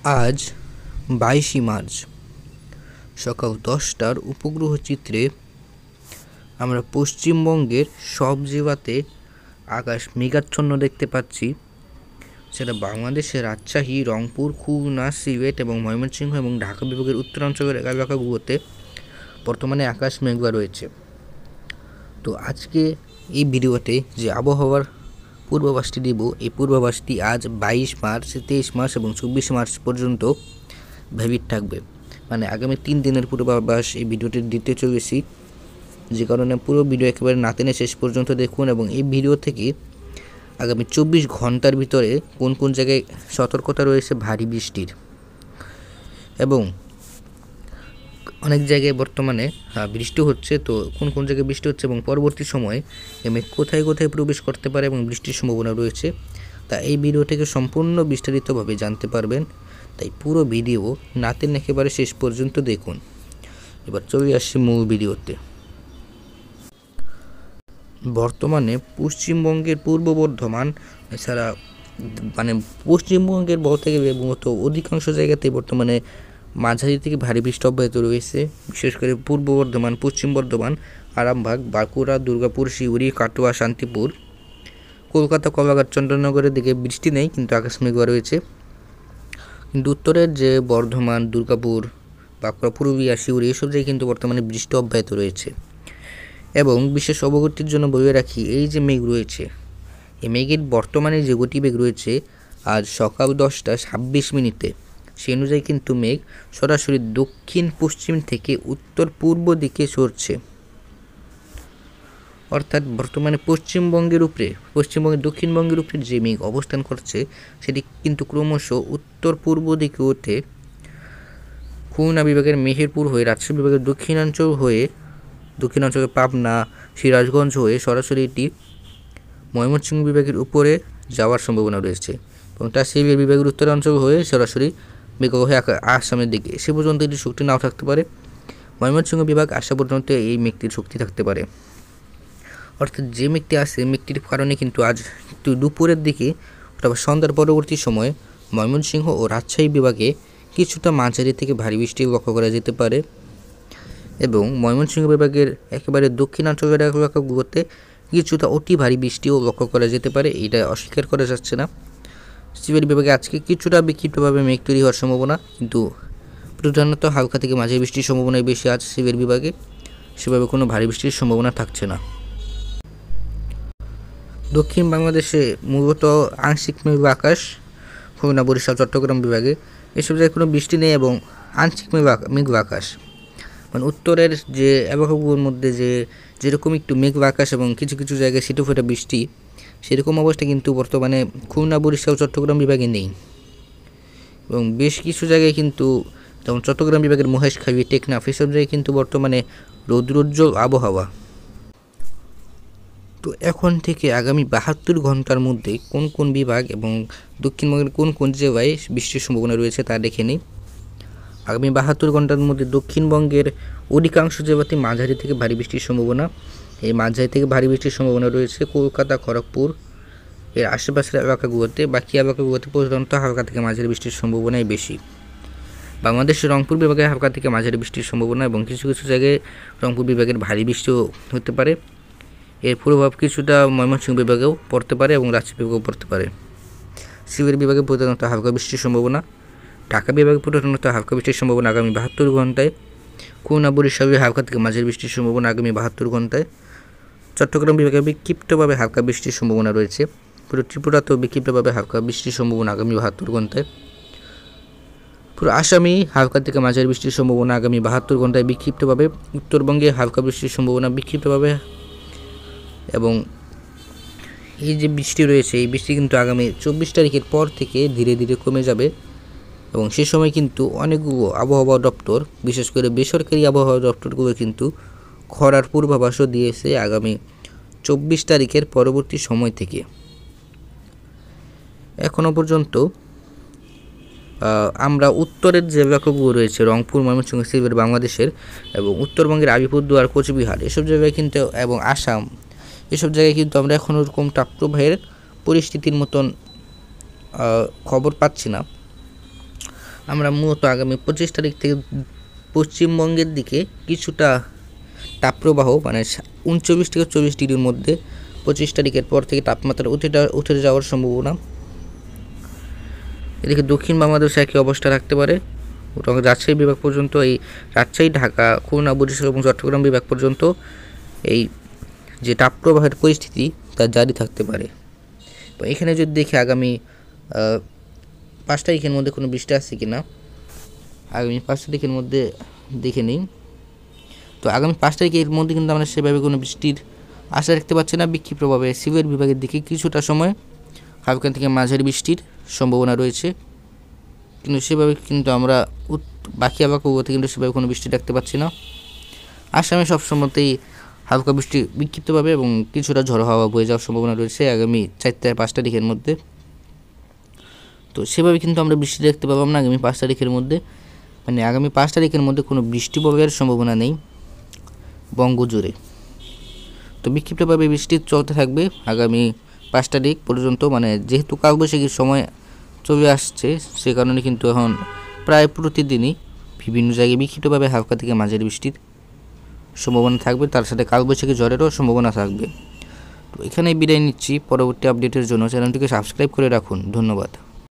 আজ 22 মার্চ সকাল 10টার উপগ্রহ চিত্রে আমরা পশ্চিমবঙ্গের সব জেলাতে আকাশ মেঘাচ্ছন্ন দেখতে পাচ্ছি। সেটা বাংলাদেশের রাজশাহী, রংপুর, খুলনা, সিলেট এবং ময়মনসিংহ এবং ঢাকা বিভাগের উত্তরাঞ্চলের এলাকাগুলোতে বর্তমানে আকাশ মেঘলা রয়েছে। তো আজকে এই ভিডিওতে যে আবহাওয়ার পূর্বাভাসটি দেব, এই পূর্বাভাসটি আজ 22 মার্চ, 23 মার্চ এবং 24 মার্চ পর্যন্ত ভ্যালিড থাকবে। মানে আগামী 3 দিনের পূর্বাভাস এই ভিডিওটি দিতে চলেছি, যে কারণে পুরো ভিডিও একেবারে না টেনে শেষ পর্যন্ত দেখুন। এবং এই ভিডিও থেকে আগামী 24 ঘন্টার ভিতরে কোন কোন জায়গায় সতর্কতা রয়েছে ভারী বৃষ্টির, এবং অনেক জায়গায় বর্তমানে বৃষ্টি হচ্ছে, তো কোন কোন জায়গায় বৃষ্টি হচ্ছে এবং পরবর্তী সময়ে মেঘ কোথায় কোথায় প্রবেশ করতে পারে এবং বৃষ্টির সম্ভাবনা রয়েছে, তা এই ভিডিও থেকে সম্পূর্ণ বিস্তারিতভাবে জানতে পারবেন। তাই পুরো ভিডিও না টেনে একেবারে শেষ পর্যন্ত দেখুন। এবার চলে আসছি মূল ভিডিওতে। বর্তমানে পশ্চিমবঙ্গের পূর্ব বর্ধমান এছাড়া পশ্চিমবঙ্গের বলতে গেলে মূলত অধিকাংশ জায়গাতেই বর্তমানে মাঝারি থেকে ভারী বৃষ্টি অব্যাহত রয়েছে। বিশেষ করে পূর্ব বর্ধমান, পশ্চিম বর্ধমান, আরামবাগ, বাঁকুড়া, দুর্গাপুর, সিউড়ি, কাটোয়া, শান্তিপুর, কলকাতা, কলাঘাট, চন্দননগরের দিকে বৃষ্টি নেই, কিন্তু আকাশ মেঘলা রয়েছে। কিন্তু উত্তরের যে বর্ধমান, দুর্গাপুর, বাঁকুড়া, পুরুলিয়া, সিউড়ি এসব জায়গায় কিন্তু বর্তমানে বৃষ্টি অব্যাহত রয়েছে। এবং বিশেষ অবগতির জন্য বলে রাখি, এই যে মেঘ রয়েছে, এই মেঘের বর্তমানে যে গতিবেগ রয়েছে আজ সকাল 10:26 সেই অনুযায়ী কিন্তু মেঘ সরাসরি দক্ষিণ পশ্চিম থেকে উত্তর পূর্ব দিকে সরছে। অর্থাৎ বর্তমানে পশ্চিমবঙ্গের দক্ষিণবঙ্গের উপরে যে মেঘ অবস্থান করছে সেটি কিন্তু ক্রমশ উত্তর পূর্ব দিকে উঠে খুলনা বিভাগের মেহেরপুর হয়ে, রাজশাহী বিভাগের দক্ষিণাঞ্চলের পাবনা, সিরাজগঞ্জ হয়ে সরাসরি এটি ময়মনসিংহ বিভাগের উপরে যাওয়ার সম্ভাবনা রয়েছে, এবং তার সিলেট বিভাগের উত্তরাঞ্চল হয়ে সরাসরি মেঘলা হয়ে আসামের দিকে সে পর্যন্ত এটি শক্তি নাও থাকতে পারে। ময়মনসিংহ বিভাগ আসা পর্যন্ত এই মেঘটির শক্তি থাকতে পারে। অর্থাৎ যে মেঘটি আসে, মেঘটির কারণে কিন্তু আজ একটু দুপুরের দিকে অথবা সন্ধ্যার পরবর্তী সময়ে ময়মনসিংহ ও রাজশাহী বিভাগে কিছুটা মাঝারি থেকে ভারী বৃষ্টি লক্ষ্য করা যেতে পারে, এবং ময়মনসিংহ বিভাগের একেবারে দক্ষিণাঞ্চলের এলাকাগুলোতে কিছুটা অতি ভারী বৃষ্টিও লক্ষ্য করা যেতে পারে, এটা অস্বীকার করা যাচ্ছে না। সিলেট বিভাগে আজকে কিছুটা বিক্ষিপ্তভাবে মেঘ তৈরি হওয়ার সম্ভাবনা, কিন্তু প্রধানত হালকা থেকে মাঝারি বৃষ্টির সম্ভাবনাই বেশি আজ সিলেট বিভাগে, সেভাবে কোনো ভারী বৃষ্টির সম্ভাবনা থাকছে না। দক্ষিণ বাংলাদেশে মূলত আংশিক মেঘলা আকাশ, খুলনা, বরিশাল, চট্টগ্রাম বিভাগে এসব জায়গায় কোনো বৃষ্টি নেই এবং আংশিক মেঘলা আকাশ। মানে উত্তরের যে এলাকাগুলোর মধ্যে যেরকম একটু মেঘলা আকাশ এবং কিছু কিছু জায়গায় ছিটেফোঁটা বৃষ্টি, সেরকম অবস্থা কিন্তু বর্তমানে খুলনা, বরিশাল, চট্টগ্রাম বিভাগে নেই। এবং বেশ কিছু জায়গায় কিন্তু, যেমন চট্টগ্রাম বিভাগের মহেশখালী, টেকনাফ এসব জায়গায় কিন্তু বর্তমানে রৌদ্রোজ্জ্বল আবহাওয়া। তো এখন থেকে আগামী 72 ঘন্টার মধ্যে কোন কোন বিভাগ এবং দক্ষিণবঙ্গের কোন কোন জেলায় বৃষ্টির সম্ভাবনা রয়েছে তা দেখে নিই। আগামী 72 ঘন্টার মধ্যে দক্ষিণবঙ্গের অধিকাংশ জেলাতে মাঝারি থেকে ভারী বৃষ্টির সম্ভাবনা। এই মাঝারি থেকে ভারী বৃষ্টির সম্ভাবনা রয়েছে কলকাতা, খড়গপুর এর আশেপাশের এলাকাগুলোতে। বাকি এলাকাগুলোতে প্রধানত হালকা থেকে মাঝারি বৃষ্টির সম্ভাবনাই বেশি। বাংলাদেশের রংপুর বিভাগে হালকা থেকে মাঝারি বৃষ্টির সম্ভাবনা, এবং কিছু কিছু জায়গায় রংপুর বিভাগের ভারী বৃষ্টিও হতে পারে। এর প্রভাব কিছুটা ময়মনসিংহ বিভাগেও পড়তে পারে এবং রাজশাহী বিভাগেও পড়তে পারে। সিলেট বিভাগে প্রধানত হালকা বৃষ্টির সম্ভাবনা। ঢাকা বিভাগে প্রধানত হালকা বৃষ্টির সম্ভাবনা আগামী 72 ঘন্টায়। খুলনা, বরিশালে হালকা থেকে মাঝারি বৃষ্টির সম্ভাবনা আগামী 72 ঘন্টায়। চট্টগ্রাম বিভাগে বিক্ষিপ্তভাবে হালকা বৃষ্টির সম্ভাবনা রয়েছে। পুরো ত্রিপুরাতেও বিক্ষিপ্তভাবে হালকা বৃষ্টির সম্ভাবনা আগামী 72 ঘন্টায়। পুরো আসামে হালকা থেকে মাঝারি বৃষ্টির সম্ভাবনা আগামী 72 ঘন্টায় বিক্ষিপ্তভাবে। উত্তরবঙ্গে হালকা বৃষ্টির সম্ভাবনা বিক্ষিপ্তভাবে, এবং এই যে বৃষ্টি রয়েছে এই বৃষ্টি কিন্তু আগামী 24 তারিখের পর থেকে ধীরে ধীরে কমে যাবে, এবং সে সময় কিন্তু অনেকগুলো আবহাওয়া দপ্তর, বিশেষ করে বেসরকারি আবহাওয়া দপ্তরগুলো কিন্তু খরার পূর্বাভাসও দিয়েছে আগামী 24 তারিখের পরবর্তী সময় থেকে। এখনও পর্যন্ত আমরা উত্তরের যে এলাকাগুলো রয়েছে রংপুর, ময়মনসিংহ, সিলেট বাংলাদেশের, এবং উত্তরবঙ্গের আলিপুরদুয়ার, কোচবিহার এসব জায়গায় কিন্তু, এবং আসাম এসব জায়গায় কিন্তু আমরা এখন ওরকম তাপপ্রবাহের পরিস্থিতির মতন খবর পাচ্ছি না। আমরা মূলত আগামী 25 তারিখ থেকে পশ্চিমবঙ্গের দিকে কিছুটা তাপপ্রবাহ মানে 39 থেকে 24 ডিগ্রির মধ্যে 25 তারিখের পর থেকে তাপমাত্রা উঠে যাওয়ার সম্ভাবনা। এদিকে দক্ষিণ বাংলাদেশে একই অবস্থা থাকতে পারে। রাজশাহী বিভাগ পর্যন্ত, এই রাজশাহী, ঢাকা, খুলনা, বরিশাল এবং চট্টগ্রাম বিভাগ পর্যন্ত এই যে তাপপ্রবাহের পরিস্থিতি তা জারি থাকতে পারে। তো এখানে যদি দেখি আগামী 5 তারিখের মধ্যে কোনো বৃষ্টি আসছে কি না, আগামী 5 তারিখের মধ্যে দেখে নিই। তো আগামী 5 তারিখের মধ্যে কিন্তু আমরা সেভাবে কোনো বৃষ্টির আশা রাখতে পারছি না। বিক্ষিপ্তভাবে সিলেট বিভাগের দিকে কিছুটা সময় হালকা থেকে মাঝারি বৃষ্টির সম্ভাবনা রয়েছে, কিন্তু সেভাবে কিন্তু আমরা বাকি আবহাওয়াতে কিন্তু সেভাবে কোনো বৃষ্টি দেখতে পাচ্ছি না। আসামে সবসময়তেই হালকা বৃষ্টি বিক্ষিপ্তভাবে এবং কিছুটা ঝড়ো হাওয়া বয়ে যাওয়ার সম্ভাবনা রয়েছে আগামী 4 থেকে 5 তারিখের মধ্যে। তো সেভাবে কিন্তু আমরা বৃষ্টি দেখতে পাবো না আগামী 5 তারিখের মধ্যে, মানে আগামী 5 তারিখের মধ্যে কোনো বৃষ্টি প্রবাহের সম্ভাবনা নেই বঙ্গজুড়ে। তো বিক্ষিপ্তভাবে বৃষ্টি চলতে থাকবে আগামী 5 তারিখ পর্যন্ত, মানে যেহেতু কালবৈশাখীর সময় চলে আসছে সে কারণে কিন্তু এখন প্রায় প্রতিদিনই বিভিন্ন জায়গায় বিক্ষিপ্তভাবে হালকা থেকে মাঝারি বৃষ্টির সম্ভাবনা থাকবে, তার সাথে কালবৈশাখী ঝড়েরও সম্ভাবনা থাকবে। তো এখানেই বিদায় নিচ্ছি। পরবর্তী আপডেটের জন্য চ্যানেলটিকে সাবস্ক্রাইব করে রাখুন। ধন্যবাদ।